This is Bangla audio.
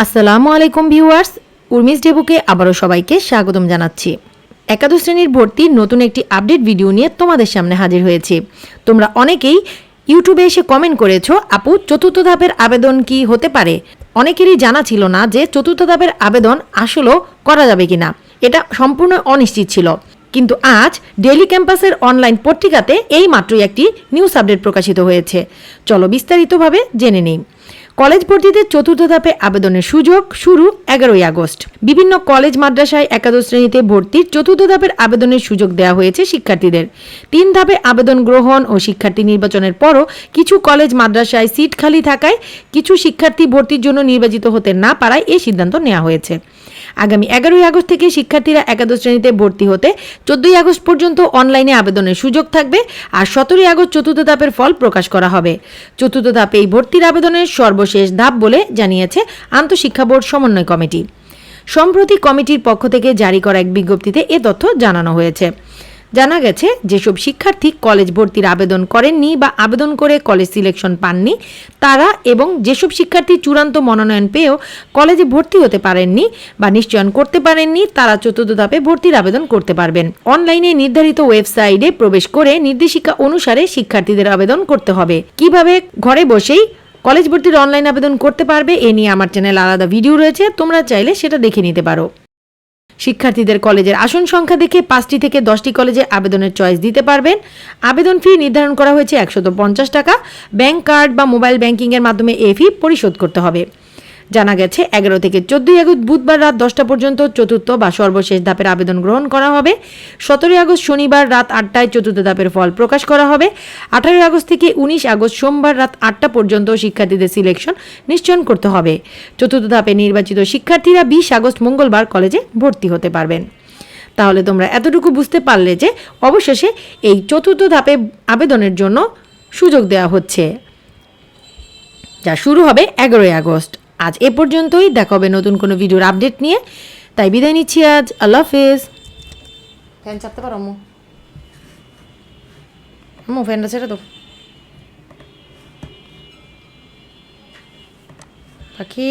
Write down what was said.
আসসালামু আলাইকুম ভিউয়ার্স, উর্মিস ডেবুকে আবারও সবাইকে স্বাগতম জানাচ্ছি। একাদশ শ্রেণীর ভর্তির নতুন একটি আপডেট ভিডিও নিয়ে তোমাদের সামনে হাজির হয়েছি। তোমরা অনেকেই ইউটিউবে এসে কমেন্ট করেছো, আপু চতুর্থ ধাপের আবেদন কি হতে পারে? অনেকেরই জানা ছিল না যে চতুর্থ ধাপের আবেদন আসলেও করা যাবে কিনা, এটা সম্পূর্ণ অনিশ্চিত ছিল। কিন্তু আজ ডেইলি ক্যাম্পাসের অনলাইন পত্রিকাতে এই মাত্রই একটি নিউজ আপডেট প্রকাশিত হয়েছে। চলো বিস্তারিতভাবে জেনে নিই। কলেজ ভর্তিতে চতুর্থ ধাপে আবেদনের সুযোগ শুরু 11ই আগস্ট। বিভিন্ন কলেজ মাদ্রাসায় একাদশ শ্রেণীতে ভর্তির চতুর্থ ধাপের আবেদনের সুযোগ দেওয়া হয়েছে শিক্ষার্থীদের। 3 ধাপে আবেদন গ্রহণ ও শিক্ষার্থী নির্বাচনের পরও কিছু কলেজ মাদ্রাসায় সিট খালি থাকায় কিছু শিক্ষার্থী ভর্তির জন্য নির্বাচিত হতে না পারায় এই সিদ্ধান্ত নেওয়া হয়েছে। আগামী 11ই আগস্ট থেকে শিক্ষার্থীরা একাদশ শ্রেণীতে ভর্তি হতে 14ই আগস্ট পর্যন্ত অনলাইনে আবেদনের সুযোগ থাকবে। আর 17ই আগস্ট চতুর্থ ধাপের ফল প্রকাশ করা হবে। চতুর্থ ধাপে এই ভর্তির আবেদনের সর্বশেষ ধাপ বলে জানিয়েছে আন্তঃশিক্ষা বোর্ড সমন্বয় কমিটি। সম্প্রতি কমিটির পক্ষ থেকে জারি করা এক বিজ্ঞপ্তিতে এ তথ্য জানানো হয়েছে। জানা গেছে, যেসব শিক্ষার্থী কলেজ ভর্তির আবেদন করেননি বা আবেদন করে কলেজ সিলেকশন পাননি তারা, এবং যেসব শিক্ষার্থী চূড়ান্ত মনোনয়ন পেয়েও কলেজে ভর্তি হতে পারেননি বা নিশ্চয়ন করতে পারেননি তারা চতুর্থ ধাপে ভর্তির আবেদন করতে পারবেন। অনলাইনে নির্ধারিত ওয়েবসাইটে প্রবেশ করে নির্দেশিকা অনুসারে শিক্ষার্থীদের আবেদন করতে হবে। কিভাবে ঘরে বসেই কলেজ ভর্তির অনলাইন আবেদন করতে পারবে এ নিয়ে আমার চ্যানেলে আলাদা ভিডিও রয়েছে, তোমরা চাইলে সেটা দেখে নিতে পারো। শিক্ষার্থীদের কলেজের আসন সংখ্যা দেখে 5টি থেকে 10টি কলেজে আবেদনের চয়েস দিতে পারবেন। আবেদন ফি নির্ধারণ করা হয়েছে 150 টাকা। ব্যাংক কার্ড বা মোবাইল ব্যাংকিংয়ের মাধ্যমে এই ফি পরিশোধ করতে হবে। জানা গেছে 11 থেকে 14ই আগস্ট বুধবার রাত 10টা পর্যন্ত চতুর্থ বা সর্বশেষ ধাপের আবেদন গ্রহণ করা হবে। 17ই আগস্ট শনিবার রাত 8টায় চতুর্থ ধাপের ফল প্রকাশ করা হবে। 18ই আগস্ট থেকে 19 আগস্ট সোমবার রাত 8টা পর্যন্ত শিক্ষার্থীদের সিলেকশন নিশ্চয়ন করতে হবে। চতুর্থ ধাপে নির্বাচিত শিক্ষার্থীরা 20 আগস্ট মঙ্গলবার কলেজে ভর্তি হতে পারবেন। তাহলে তোমরা এতটুকু বুঝতে পারলে যে অবশেষে এই চতুর্থ ধাপে আবেদনের জন্য সুযোগ দেওয়া হচ্ছে, যা শুরু হবে 11ই আগস্ট। আজ এ পর্যন্তই, দেখা হবে নতুন কোনো ভিডিওর আপডেট নিয়ে। তাই বিদায় নিচ্ছি আজ। আল্লাহ হাফেজ। ফ্যান চাপতে পারো আম্মু? আম্মু ফ্যানটা ছেড়ে দাও। পাখি